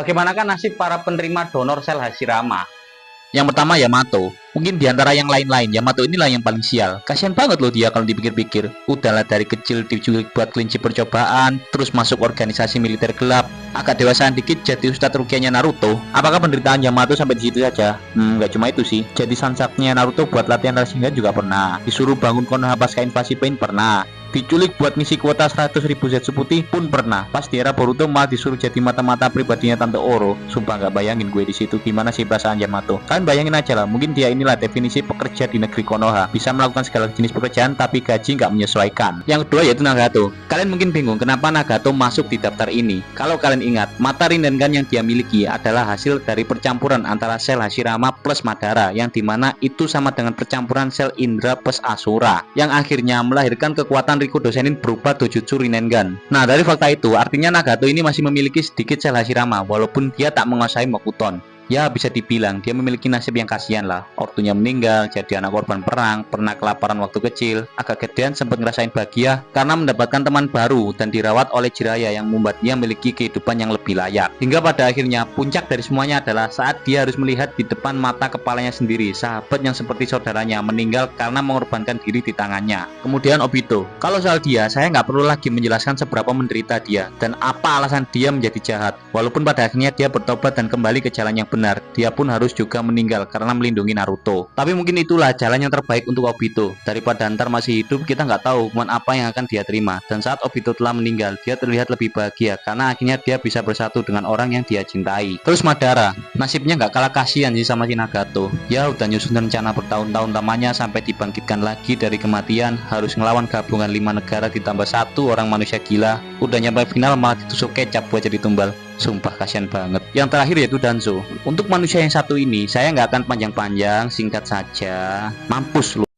Bagaimanakah nasib para penerima donor sel Hashirama? Yang pertama Yamato. Mungkin diantara yang lain-lain, Yamato inilah yang paling sial. Kasian banget loh dia kalau dipikir-pikir. Udahlah dari kecil diculik buat kelinci percobaan, terus masuk organisasi militer gelap. Agak dewasaan dikit jadi ustadz rukiahnya Naruto. Apakah penderitaan Yamato sampai di situ saja? Nggak cuma itu sih. Jadi sansaknya Naruto buat latihan Rasengan juga pernah. Disuruh bangun Konoha pasca invasi Pain pernah. Diculik buat ngisi kuota 100.000 Zetsu putih pun pernah. Pas di era Boruto malah disuruh jadi mata-mata pribadinya Tante Oro. Sumpah nggak bayangin gue di situ gimana sih perasaan Yamato. Kalian bayangin aja lah, mungkin dia inilah definisi pekerja di negeri Konoha. Bisa melakukan segala jenis pekerjaan tapi gaji nggak menyesuaikan. Yang kedua yaitu Nagato. Kalian mungkin bingung kenapa Nagato masuk di daftar ini. Kalau kalian ingat, mata Rinnegan yang dia miliki adalah hasil dari percampuran antara sel Hashirama plus Madara, yang dimana itu sama dengan percampuran sel Indra plus Asura, yang akhirnya melahirkan kekuatan Rikudo Senin berupa Dojutsu Rinnegan. Nah, dari fakta itu, artinya Nagato ini masih memiliki sedikit sel Hashirama, walaupun dia tak menguasai Mokuton. Ya, bisa dibilang dia memiliki nasib yang kasihan lah. Ortunya meninggal, jadi anak korban perang, pernah kelaparan waktu kecil, agak gedean sempat ngerasain bahagia karena mendapatkan teman baru dan dirawat oleh Jiraiya yang membuat dia memiliki kehidupan yang lebih layak. Hingga pada akhirnya, puncak dari semuanya adalah saat dia harus melihat di depan mata kepalanya sendiri, sahabat yang seperti saudaranya meninggal karena mengorbankan diri di tangannya. Kemudian Obito. Kalau soal dia, saya nggak perlu lagi menjelaskan seberapa menderita dia dan apa alasan dia menjadi jahat. Walaupun pada akhirnya dia bertobat dan kembali ke jalan yang benar, dia pun harus juga meninggal karena melindungi Naruto. Tapi mungkin itulah jalan yang terbaik untuk Obito. Daripada ntar masih hidup, kita nggak tahu hukuman apa yang akan dia terima. Dan saat Obito telah meninggal, dia terlihat lebih bahagia karena akhirnya dia bisa bersatu dengan orang yang dia cintai. Terus Madara, nasibnya nggak kalah kasihan sih sama si Nagato. Ya udah nyusun rencana bertahun-tahun lamanya sampai dibangkitkan lagi dari kematian, harus ngelawan gabungan 5 negara ditambah 1 orang manusia gila. Udah nyampe final malah ditusuk kecap buat jadi tumbal. Sumpah kasihan banget. Yang terakhir yaitu Danzo. Untuk manusia yang satu ini, saya nggak akan panjang-panjang, singkat saja. Mampus lu.